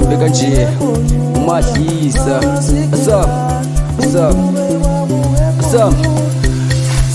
asambe kanje umadlisa asam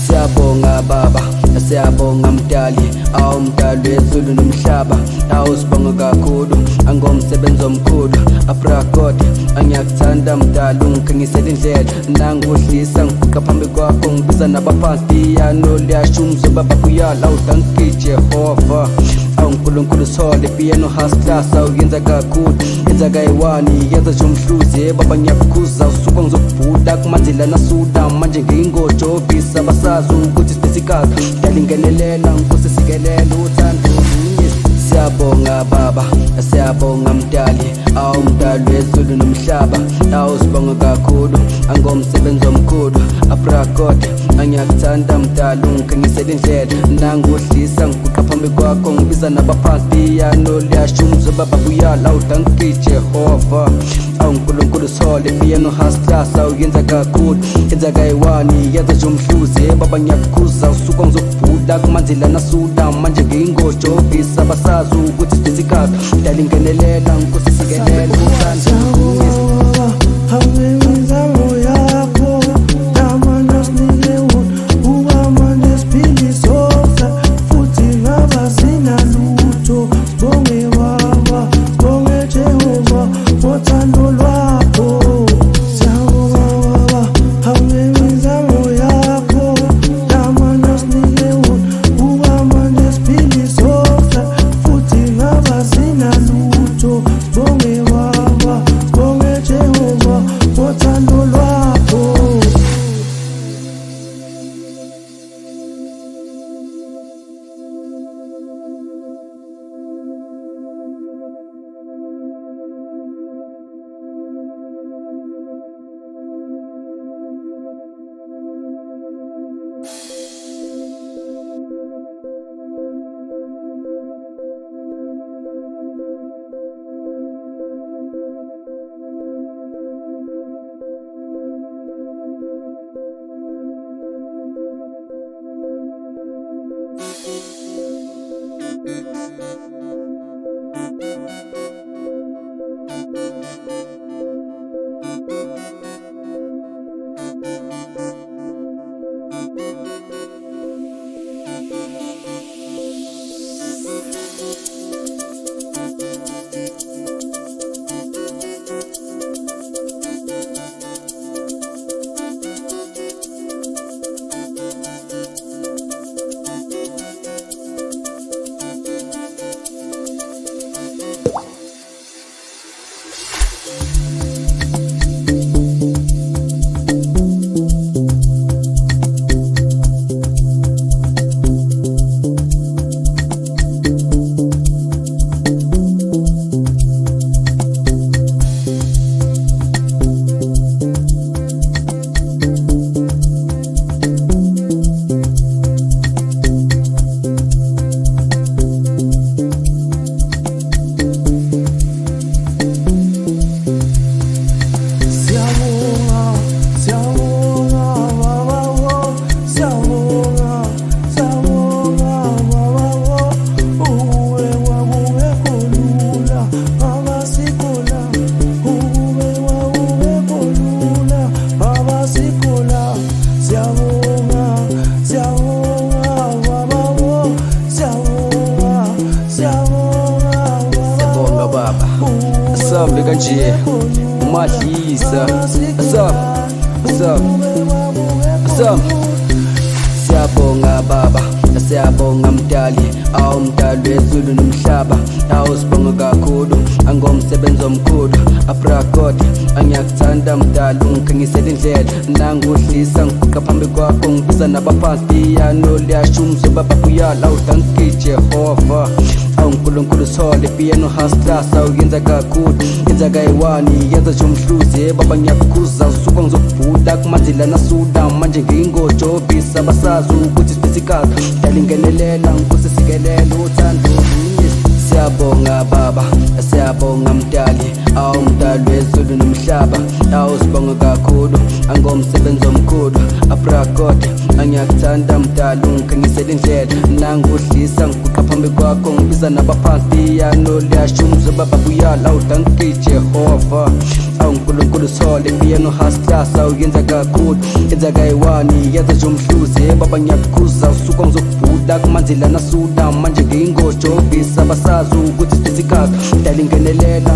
siyabonga baba, siyabonga mdali, awumdali wezulu nomhlaba, awusibonga kakhulu, angomsebenzi omkhulu, apragode, angiyakuthanda mdali, ungikhangisela indlela, nanguhlisa ngiguqa phambi kwakho, ngibiza nabaphansi, piyano liyasho umzoba babuyala, awudanki Jehova, awunkulunkulu sole, piyano has class, awuyenza kakhulu, yenza kayiwani, yenza nje umhluzi, baba ngiyakukhuza, usuka ngizokubhuda, kumanzila nasuda, manje ngiyingojovisa, basazi ukuthi sibesikazi, ndalingenelela nkosi sikelela uthando lunye. Siyabonga baba, siyabonga mdali, awumdali wezulu nomhlaba, awusibonga kakhulu, angomsebenzi omkhulu, apragode, angiyakuthanda mdali, ungikhangisela indlela, nanguhlisa ngiguqa phambi kwakho, ngibiza nabaphansi, piyano liyasho umzoba babuyala, awudanki Jehova, awunkulunkulu sole, piyano has class, awuyenza kakhulu, yenza kayiwani, yenza nje umhluzi, baba ngiyakukhuza, usuka ngizokubhuda, kumanzila nasuda, manje ngiyingojovisa, basazi ukuthi sibesikazi, ndalingenelela nkosi sikelela uthando lunye. asambe kanje umadlisa asam siyabonga baba, siyabonga mdali, awumdali wezulu nomhlaba, awusibonga kakhulu, angomsebenzi omkhulu, apragode, angiyakuthanda mdali, ungikhangisela indlela, nanguhlisa ngiguqa phambi kwakho, ngibiza nabaphansi, piyano liyasho umzoba babuyala, awudanki Jehova, awunkulunkulu sole, piyano has class, awuyenza kakhulu, yenza kayiwani, yenza nje umhluzi, baba ngiyakukhuza, usuka ngizokubhuda, kumanzila nasuda, manje ngiyingojovisa, basazi ukuthi sibesikazi, ndalingenelela nkosi sikelela uthando lunye. Siyabonga baba, siyabonga mdali, awu mdali wezulu nomhlaba. Awu sibonga kakhulu, angomsebenzi omkhulu. Aprakote, angiyakuthanda mdali, ungikhangisela indlela. Nanguhlisa ngiguqa phambi kwakho, ngibiza nabaphansi piyano liyasho umzoba babuyala. Awu thank you Jehova, awu nkulunkulu sole piyano hustlas. Awu yenza kakhulu, yenza kayiwani, yenza nje umhluzi. Baba ngiyakukhuza, usuka ngizokubhuda kumanzila nasuda. Manje ngiyingojovisa abasazi ukuthi sisikazi, dali ngenelela